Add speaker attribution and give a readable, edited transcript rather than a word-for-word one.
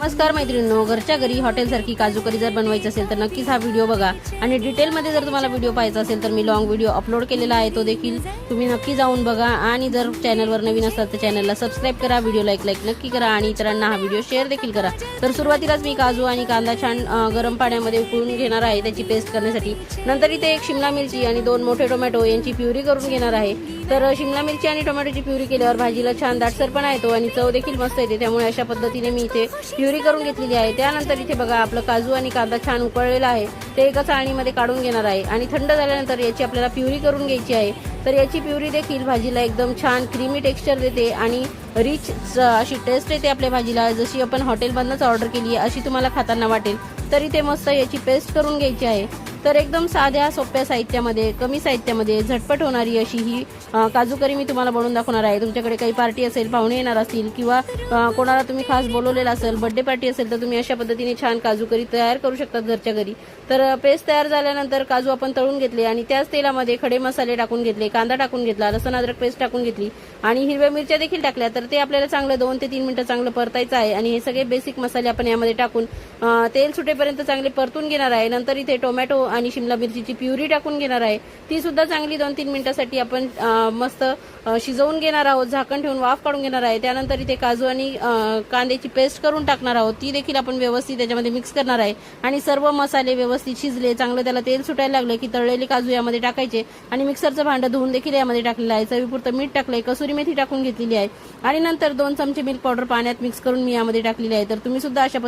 Speaker 1: नमस्कार मैत्रिणींनो, घरच्या घरी हॉटेलसारखी काजू करी जर बनवायची असेल तर नक्कीच हा व्हिडिओ बघा। आणि डिटेलमध्ये जर तुम्हाला व्हिडिओ पाहायचा असेल तर मी लॉंग व्हिडिओ अपलोड केलेला आहे, तो देखील तुम्ही नक्की जाऊन बघा। आणि जर चॅनलवर नवीन असाल तर चॅनलला सबस्क्राइब करा, व्हिडिओ लाईक नक्की करा आणि इतरांना हा व्हिडिओ शेअर देखील करा। तर सुरुवातीलाच मी काजू आणि कांदा छान गरम पाण्यामध्ये उकळून घेणार आहे त्याची पेस्ट करण्यासाठी। नंतर इथे एक शिमला मिरची आणि 2 मोठे टोमॅटो यांची प्युरी करून घेणार आहे। तर शिमला मिरची आणि टोमॅटोची प्युरी केल्यावर भाजीला छान दाटसरपणा येतो आणि चव देखील मस्त येते, त्यामुळे अशा पद्धतीने मी इथे प्युरी करून घेतलेली आहे। त्यानंतर इथे बघा आपलं काजू आणि कांदा छान उकळलेला आहे, ते एका चाळणीमध्ये काढून घेणार आहे आणि थंड झाल्यानंतर याची आपल्याला प्युरी करून घ्यायची आहे। तर याची प्युरी देखील भाजीला एकदम छान क्रीमी टेक्स्चर देते आणि रिच अशी टेस्ट येते आपल्या भाजीला। जशी आपण हॉटेलमधूनच ऑर्डर केली आहे अशी तुम्हाला खाताना वाटेल। तर इथे मस्त याची पेस्ट करून घ्यायची आहे। तर एकदम साध्या सोप्या साहित्यामध्ये, कमी साहित्यामध्ये झटपट होणारी अशी ही काजू करी मी तुम्हाला बनवून दाखवणार आहे। तुमच्याकडे काही पार्टी असेल, पाहुणे येणार असतील किंवा कोणाला तुम्ही खास बोलवलेला असेल, बर्थडे पार्टी असेल तर तुम्ही अशा पद्धतीने छान काजू करी तयार करू शकतात घरच्या घरी। तर पेस्ट तयार झाल्यानंतर काजू आपण तळून घेतले आणि त्याच तेलामध्ये खडे मसाले टाकून घेतले, कांदा टाकून घेतला, लसूण अद्रक पेस्ट टाकून घेतली आणि हिरव्या मिरच्या देखील टाकल्या। तर ते आपल्याला चांगलं 2 ते 3 मिनिटं चांगलं परतायचं आहे आणि हे सगळे बेसिक मसाले आपण यामध्ये टाकून तेल सुटेपर्यंत चांगले परतून घेणार आहे। नंतर इथे टोमॅटो आणि शिमला मिरचीची प्युरी टाकून घेणार आहे, ती सुद्धा चांगली 2-3 मिनिटांसाठी आपण मस्त शिजवून घेणार आहोत, झाकण ठेवून वाफ काढून घेणार आहे। त्यानंतर इथे काजू आणि कांद्याची पेस्ट करून टाकणार आहोत, ती देखील आपण व्यवस्थित त्याच्यामध्ये मिक्स करणार आहे आणि सर्व मसाले व्यवस्थित शिजले, चांगलं त्याला तेल सुटायला लागले की तळलेले काजू यामध्ये टाकायचे आणि मिक्सरचं भांडं धुवून देखील यामध्ये टाकलेलं आहे। चवीपुरतं मीठ टाकलंय, कसुरी मेथी टाकून घेतलेली आहे आणि नंतर 2 चमचे मिल्क पावडर पाण्यात मिक्स करून मी यामध्ये टाकलेली आहे। तर तुम्ही सुद्धा अशा